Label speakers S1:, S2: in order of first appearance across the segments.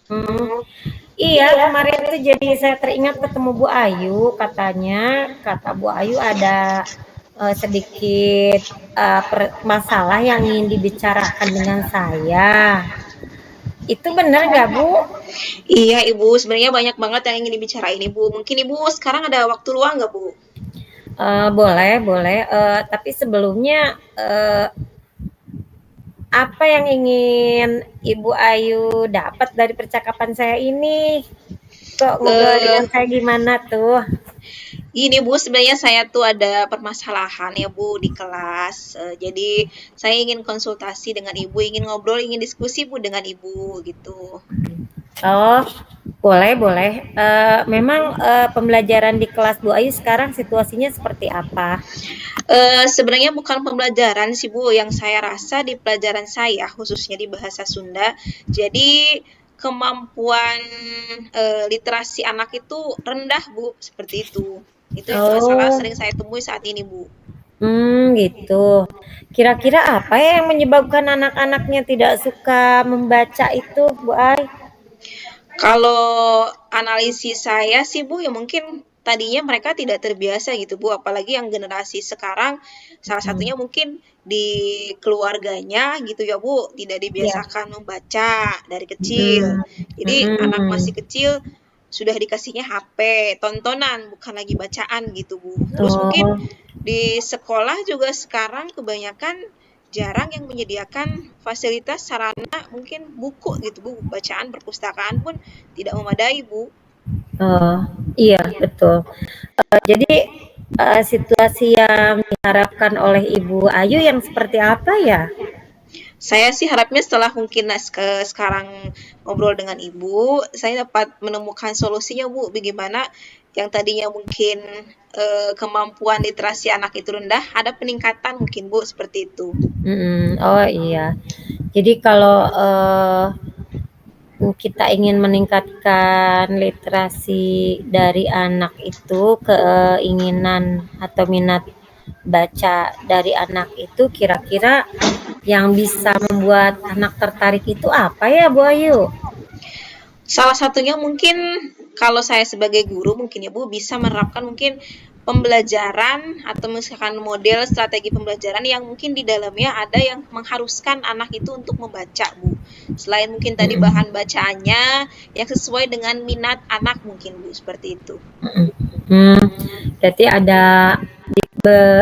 S1: Hmm, iya, kemarin tuh jadi saya teringat ketemu Bu Ayu, kata Bu Ayu ada sedikit masalah yang ingin dibicarakan dengan saya. Itu benar nggak Bu?
S2: Iya, Ibu, sebenarnya banyak banget yang ingin dibicarain, Ibu. Mungkin Ibu sekarang ada waktu luang nggak, Bu?
S1: Boleh, boleh. Tapi sebelumnya apa yang ingin Ibu Ayu dapat dari percakapan saya ini? Kok ngobrol
S2: Eh,
S1: dengan saya gimana tuh?
S2: Ini Bu, sebenarnya saya tuh ada permasalahan ya Bu di kelas. Jadi saya ingin konsultasi dengan Ibu, ingin ngobrol, ingin diskusi Bu dengan Ibu gitu.
S1: Oh, boleh, boleh. Memang pembelajaran di kelas Bu Ayu sekarang situasinya seperti apa?
S2: Sebenarnya bukan pembelajaran sih Bu, yang saya rasa di pelajaran saya, khususnya di bahasa Sunda, jadi kemampuan literasi anak itu rendah Bu, seperti itu. Itu yang masalah
S1: Oh,
S2: sering saya temui saat ini Bu.
S1: gitu. Kira-kira apa ya yang menyebabkan anak-anaknya tidak suka membaca itu, Bu Ay?
S2: Kalau analisis saya sih Bu, ya mungkin tadinya mereka tidak terbiasa gitu Bu, apalagi yang generasi sekarang, salah
S1: Hmm,
S2: satunya mungkin di keluarganya gitu ya Bu, tidak
S1: ya.
S2: dibiasakan membaca dari kecil.
S1: Hmm,
S2: Jadi anak masih
S1: hmm.
S2: kecil sudah dikasihnya HP, tontonan, bukan lagi bacaan gitu Bu. Terus mungkin
S1: Oh,
S2: di sekolah juga sekarang kebanyakan jarang yang menyediakan fasilitas sarana mungkin buku gitu Bu, bacaan perpustakaan pun tidak memadai Bu.
S1: oh, iya betul. Jadi situasi yang diharapkan oleh Ibu Ayu yang seperti apa ya?
S2: Saya sih harapnya setelah mungkin sekarang ngobrol dengan Ibu, saya dapat menemukan solusinya Bu, bagaimana yang tadinya mungkin kemampuan literasi anak itu rendah, ada peningkatan mungkin Bu, seperti itu.
S1: Oh iya. Jadi kalau kita ingin meningkatkan literasi dari anak itu, keinginan atau minat baca dari anak itu, kira-kira yang bisa membuat anak tertarik itu apa ya, Bu Ayu?
S2: Salah satunya mungkin kalau saya sebagai guru mungkin ya Bu bisa menerapkan mungkin pembelajaran atau misalkan model strategi pembelajaran yang mungkin di dalamnya ada yang mengharuskan anak itu untuk membaca Bu. Selain mungkin tadi
S1: Mm-mm.
S2: bahan bacaannya yang sesuai dengan minat anak mungkin Bu seperti itu.
S1: Hmm, berarti ada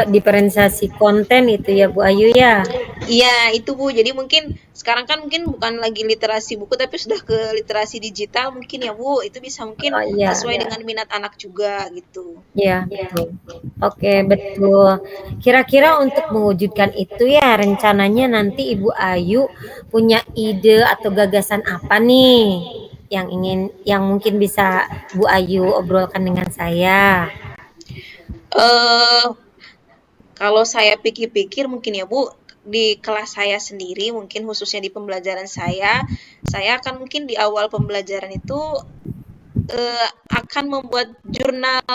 S1: diferensiasi konten itu ya, Bu Ayu ya?
S2: Iya, itu Bu. Jadi mungkin sekarang kan mungkin bukan lagi literasi buku tapi sudah ke literasi digital mungkin ya Bu. Itu bisa mungkin
S1: Oh iya,
S2: sesuai dengan minat anak juga gitu.
S1: iya betul. Oke, betul. Kira-kira untuk mewujudkan itu ya rencananya nanti Ibu Ayu punya ide atau gagasan apa nih yang mungkin bisa Bu Ayu obrolkan dengan saya?
S2: Eh Kalau saya pikir-pikir mungkin ya Bu, di kelas saya sendiri mungkin khususnya di pembelajaran saya akan mungkin di awal pembelajaran itu akan membuat jurnal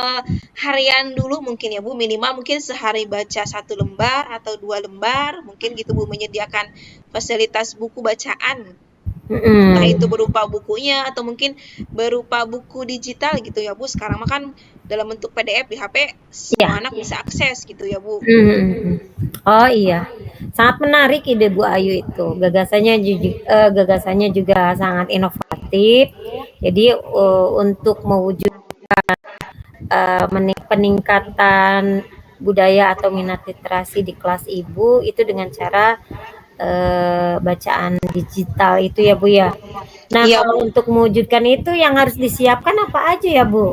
S2: harian dulu mungkin ya Bu, minimal mungkin sehari baca 1 lembar atau 2 lembar, mungkin gitu Bu, menyediakan fasilitas buku bacaan entah itu
S1: Mm-mm.
S2: berupa bukunya atau mungkin berupa buku digital gitu ya Bu. Sekarang mah kan dalam bentuk PDF di HP
S1: Ya.
S2: semua anak bisa akses gitu ya Bu.
S1: Mm-mm. Oh iya, sangat menarik ide Bu Ayu itu. Gagasannya juga sangat inovatif. Jadi untuk mewujud peningkatan budaya atau minat literasi di kelas Ibu itu dengan cara bacaan digital itu ya Bu ya. Nah,
S2: Iya
S1: kalau
S2: Bu,
S1: untuk mewujudkan itu yang harus disiapkan apa aja ya Bu?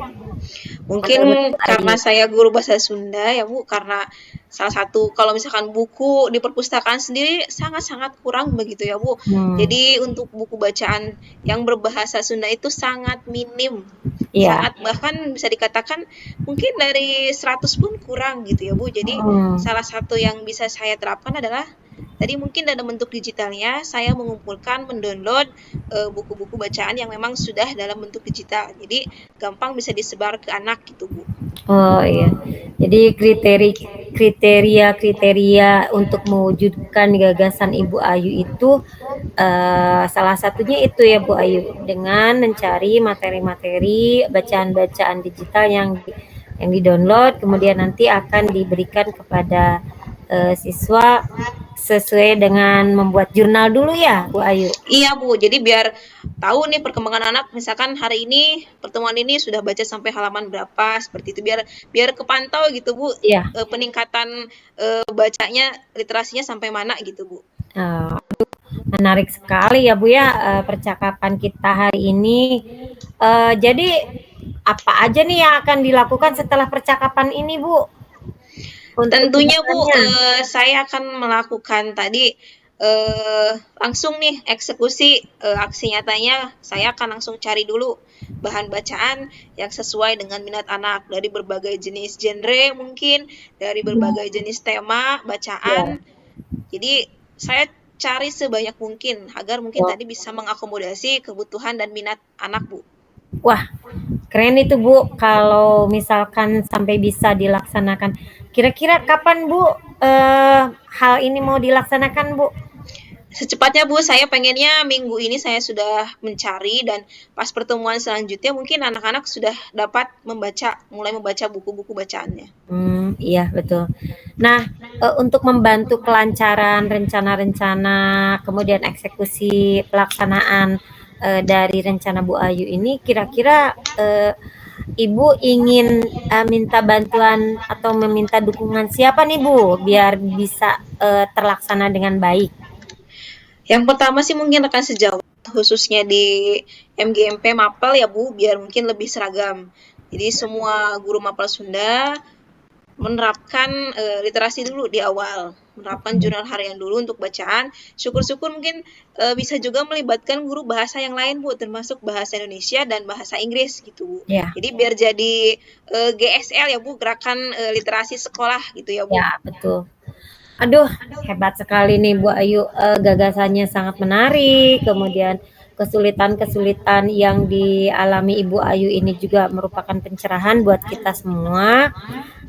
S2: mungkin
S1: Menurut Bu
S2: karena
S1: Ayu?
S2: saya guru bahasa Sunda ya Bu, karena salah satu kalau misalkan buku di perpustakaan sendiri sangat-sangat kurang begitu ya Bu.
S1: Hmm,
S2: Jadi untuk buku bacaan yang berbahasa Sunda itu sangat minim.
S1: iya.
S2: Sangat bahkan bisa dikatakan mungkin dari 100 pun kurang gitu ya Bu. Jadi
S1: Hmm.
S2: salah satu yang bisa saya terapkan adalah tadi mungkin dalam bentuk digitalnya saya mengumpulkan, mendownload buku-buku bacaan yang memang sudah dalam bentuk digital. Jadi gampang bisa disebar ke anak gitu Bu.
S1: Oh iya. Jadi kriteria-kriteria untuk mewujudkan gagasan Ibu Ayu itu salah satunya itu ya Bu Ayu, dengan mencari materi-materi bacaan-bacaan digital yang di-download, kemudian nanti akan diberikan kepada siswa sesuai dengan membuat jurnal dulu ya Bu Ayu.
S2: Iya Bu, jadi biar tahu nih perkembangan anak, misalkan hari ini pertemuan ini sudah baca sampai halaman berapa, seperti itu biar biar kepantau gitu Bu,
S1: Iya.
S2: peningkatan bacanya, literasinya sampai mana gitu Bu.
S1: Menarik sekali ya Bu ya percakapan kita hari ini. Jadi apa aja nih yang akan dilakukan setelah percakapan ini Bu? Untuk
S2: Tentunya Bu,
S1: kedepannya?
S2: saya akan melakukan tadi langsung nih eksekusi aksi nyatanya. Saya akan langsung cari dulu bahan bacaan yang sesuai dengan minat anak dari berbagai jenis genre mungkin, dari berbagai jenis tema bacaan.
S1: Ya.
S2: Jadi saya cari sebanyak mungkin agar mungkin
S1: Wah,
S2: tadi bisa mengakomodasi kebutuhan dan minat anak Bu.
S1: wah, keren itu Bu. Kalau misalkan sampai bisa dilaksanakan, kira-kira kapan Bu hal ini mau dilaksanakan Bu?
S2: Secepatnya Bu, saya pengennya minggu ini saya sudah mencari dan pas pertemuan selanjutnya mungkin anak-anak sudah dapat mulai membaca buku-buku bacaannya.
S1: Iya betul. Nah, untuk membantu kelancaran rencana-rencana, kemudian eksekusi pelaksanaan dari rencana Bu Ayu ini, kira-kira Ibu ingin minta bantuan atau meminta dukungan siapa nih Bu, biar bisa terlaksana dengan baik?
S2: Yang pertama sih mungkin rekan sejawat, khususnya di MGMP Mapel ya Bu, biar mungkin lebih seragam. Jadi semua guru Mapel Sunda menerapkan literasi dulu di awal, menerapkan jurnal harian dulu untuk bacaan. Syukur-syukur mungkin bisa juga melibatkan guru bahasa yang lain Bu, termasuk bahasa Indonesia dan bahasa Inggris gitu Bu.
S1: Ya,
S2: Jadi biar jadi GSL ya Bu, gerakan literasi sekolah gitu ya Bu.
S1: ya betul. Aduh, hebat sekali nih Bu Ayu, gagasannya sangat menarik, kemudian kesulitan-kesulitan yang dialami Ibu Ayu ini juga merupakan pencerahan buat kita semua.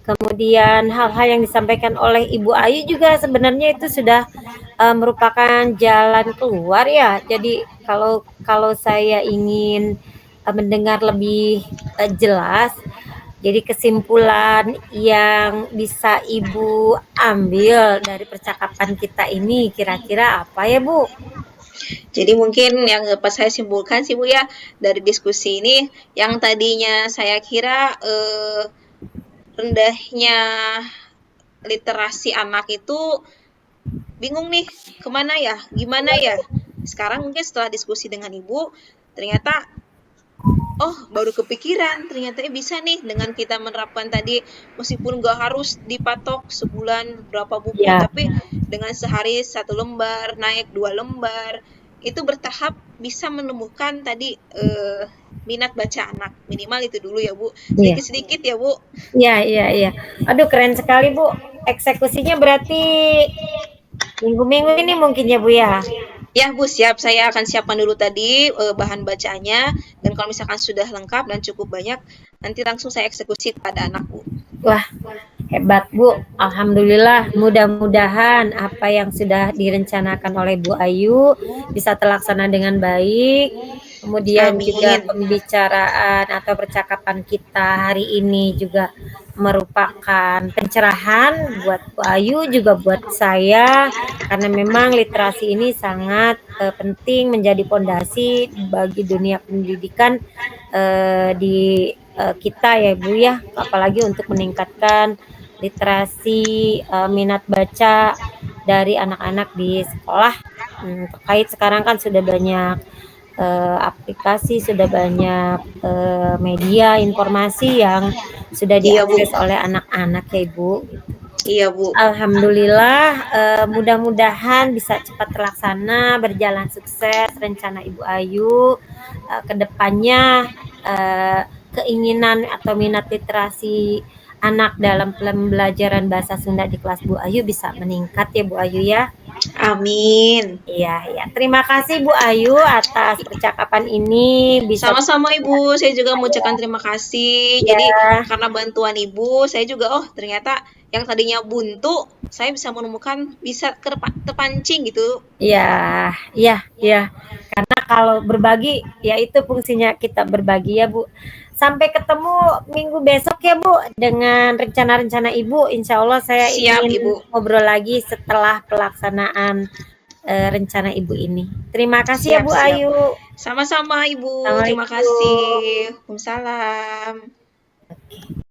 S1: Kemudian hal-hal yang disampaikan oleh Ibu Ayu juga sebenarnya itu sudah merupakan jalan keluar ya. Jadi kalau kalau saya ingin mendengar lebih jelas, jadi kesimpulan yang bisa Ibu ambil dari percakapan kita ini kira-kira apa ya Bu?
S2: Jadi mungkin yang dapat saya simpulkan sih Bu ya dari diskusi ini, yang tadinya saya kira rendahnya literasi anak itu bingung nih kemana ya, gimana ya. Sekarang mungkin setelah diskusi dengan Ibu, ternyata oh baru kepikiran ternyata bisa nih dengan kita menerapkan tadi meskipun nggak harus dipatok sebulan berapa buku
S1: Ya,
S2: tapi dengan sehari 1 lembar naik 2 lembar itu bertahap bisa menemukan tadi minat baca anak minimal itu dulu ya Bu
S1: iya.
S2: sedikit-sedikit ya Bu.
S1: Iya, iya, iya. Aduh keren sekali Bu. Eksekusinya berarti minggu-minggu ini mungkin ya Bu ya?
S2: Ya Bu siap saya akan siapkan dulu tadi bahan bacaannya dan kalau misalkan sudah lengkap dan cukup banyak nanti langsung saya eksekusi pada anak Bu.
S1: Wah, hebat Bu. Alhamdulillah, mudah-mudahan apa yang sudah direncanakan oleh Bu Ayu bisa terlaksana dengan baik. Kemudian juga
S2: Amin.
S1: pembicaraan atau percakapan kita hari ini juga merupakan pencerahan buat Bu Ayu juga buat saya karena memang literasi ini sangat penting menjadi fondasi bagi dunia pendidikan di kita ya Bu ya, apalagi untuk meningkatkan literasi minat baca dari anak-anak di sekolah. Terkait sekarang kan sudah banyak aplikasi, sudah banyak media informasi yang sudah
S2: Iya Bu.
S1: diakses oleh anak-anak ya Ibu.
S2: Iya Bu.
S1: Alhamdulillah, mudah-mudahan bisa cepat terlaksana, berjalan sukses rencana Ibu Ayu. Ke depannya keinginan atau minat literasi anak dalam pembelajaran bahasa Sunda di kelas Bu Ayu bisa meningkat ya Bu Ayu ya.
S2: Amin.
S1: Iya, iya. Terima kasih Bu Ayu atas percakapan ini bisa
S2: Sama-sama Ibu, saya juga mengucapkan terima kasih. Jadi
S1: ya.
S2: karena bantuan Ibu, saya juga oh ternyata yang tadinya buntu, saya bisa menemukan bisa terpancing gitu.
S1: Iya, iya, iya. Karena kalau berbagi ya itu fungsinya kita berbagi ya Bu. Sampai ketemu minggu besok ya Bu dengan rencana-rencana Ibu. Insya Allah saya
S2: Siap Ibu.
S1: ingin ngobrol lagi setelah pelaksanaan rencana Ibu ini. Terima kasih ya
S2: Siap,
S1: Bu
S2: siap.
S1: Ayu.
S2: Sama-sama Ibu, terima
S1: Assalamualaikum.
S2: kasih. Waalaikumsalam.